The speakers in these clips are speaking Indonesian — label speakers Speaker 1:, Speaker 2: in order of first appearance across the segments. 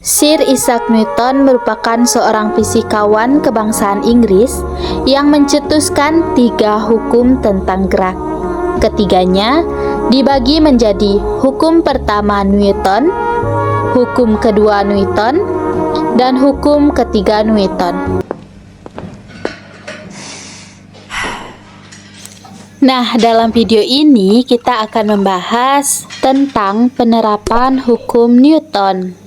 Speaker 1: Sir Isaac Newton merupakan seorang fisikawan kebangsaan Inggris yang mencetuskan 3 hukum tentang gerak. Ketiganya dibagi menjadi hukum pertama Newton, hukum kedua Newton, dan hukum ketiga Newton. Nah, dalam video ini kita akan membahas tentang penerapan hukum Newton.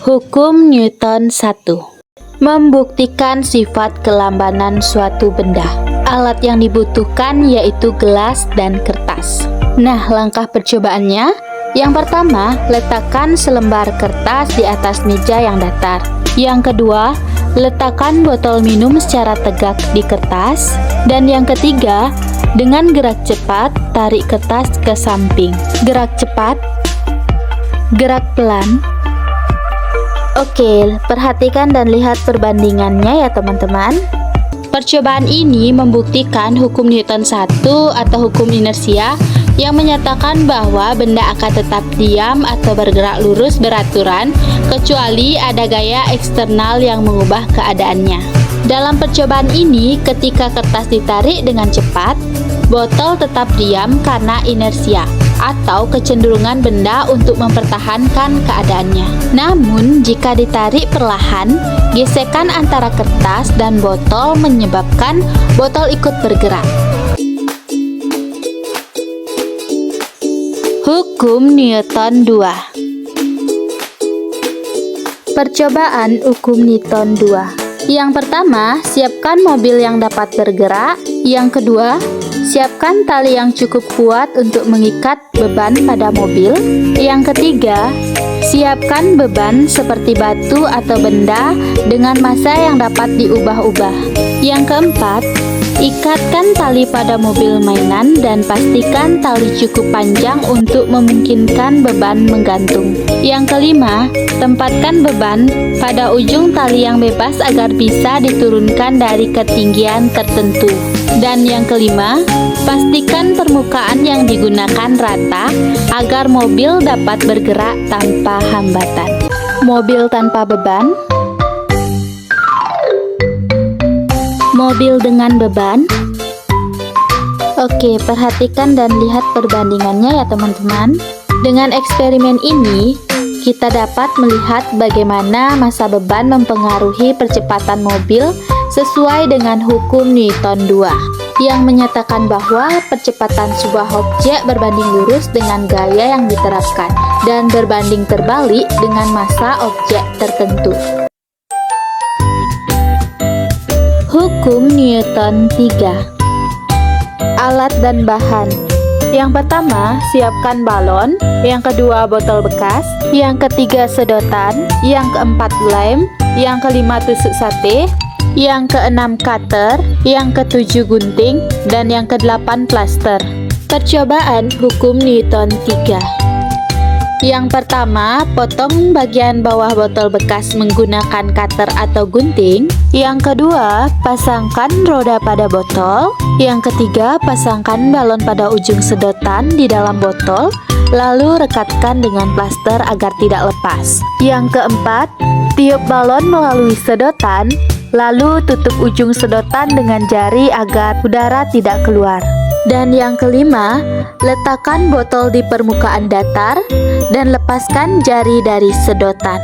Speaker 1: Hukum Newton 1. Membuktikan sifat kelambanan suatu benda. Alat yang dibutuhkan yaitu gelas dan kertas. Nah, langkah percobaannya. Yang pertama, letakkan selembar kertas di atas meja yang datar. Yang kedua, letakkan botol minum secara tegak di kertas. Dan yang ketiga, dengan gerak cepat, tarik kertas ke samping. Gerak cepat, gerak pelan. Oke, perhatikan dan lihat perbandingannya ya teman-teman. Percobaan ini membuktikan hukum Newton 1 atau hukum inersia yang menyatakan bahwa benda akan tetap diam atau bergerak lurus beraturan kecuali ada gaya eksternal yang mengubah keadaannya. Dalam percobaan ini, ketika kertas ditarik dengan cepat, botol tetap diam karena inersia atau kecenderungan benda untuk mempertahankan keadaannya. Namun, jika ditarik perlahan, gesekan antara kertas dan botol menyebabkan botol ikut bergerak. Hukum Newton 2. Percobaan hukum Newton 2. Yang pertama, siapkan mobil yang dapat bergerak. Yang kedua, siapkan tali yang cukup kuat untuk mengikat beban pada mobil. Yang ketiga, siapkan beban seperti batu atau benda dengan massa yang dapat diubah-ubah. Yang keempat, ikatkan tali pada mobil mainan dan pastikan tali cukup panjang untuk memungkinkan beban menggantung. Yang kelima, tempatkan beban pada ujung tali yang bebas agar bisa diturunkan dari ketinggian tertentu. Dan yang kelima, pastikan permukaan yang digunakan rata agar mobil dapat bergerak tanpa hambatan. Mobil tanpa beban, mobil dengan beban. Oke, perhatikan dan lihat perbandingannya ya teman-teman. Dengan eksperimen ini, kita dapat melihat bagaimana massa beban mempengaruhi percepatan mobil sesuai dengan hukum Newton 2 yang menyatakan bahwa percepatan sebuah objek berbanding lurus dengan gaya yang diterapkan dan berbanding terbalik dengan massa objek tertentu. Hukum Newton 3. Alat dan bahan. Yang pertama, siapkan balon. Yang kedua, botol bekas. Yang ketiga, sedotan. Yang keempat, lem. Yang kelima, tusuk sate. Yang keenam, cutter. Yang ketujuh, gunting. Dan yang kedelapan, plaster. Percobaan hukum Newton 3. Yang pertama, potong bagian bawah botol bekas menggunakan cutter atau gunting. Yang kedua, pasangkan roda pada botol. Yang ketiga, pasangkan balon pada ujung sedotan di dalam botol, lalu rekatkan dengan plaster agar tidak lepas. Yang keempat, tiup balon melalui sedotan, lalu tutup ujung sedotan dengan jari agar udara tidak keluar. Dan yang kelima, letakkan botol di permukaan datar dan lepaskan jari dari sedotan.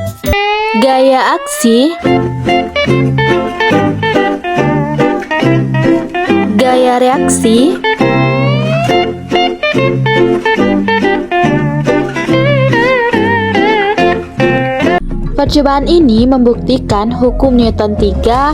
Speaker 1: Gaya aksi, gaya reaksi, percobaan ini membuktikan hukum Newton 3,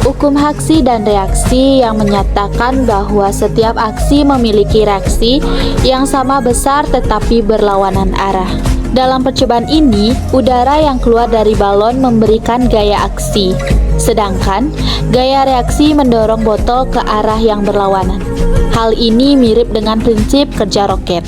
Speaker 1: hukum aksi dan reaksi yang menyatakan bahwa setiap aksi memiliki reaksi yang sama besar tetapi berlawanan arah. Dalam percobaan ini, udara yang keluar dari balon memberikan gaya aksi, sedangkan gaya reaksi mendorong botol ke arah yang berlawanan. Hal ini mirip dengan prinsip kerja roket.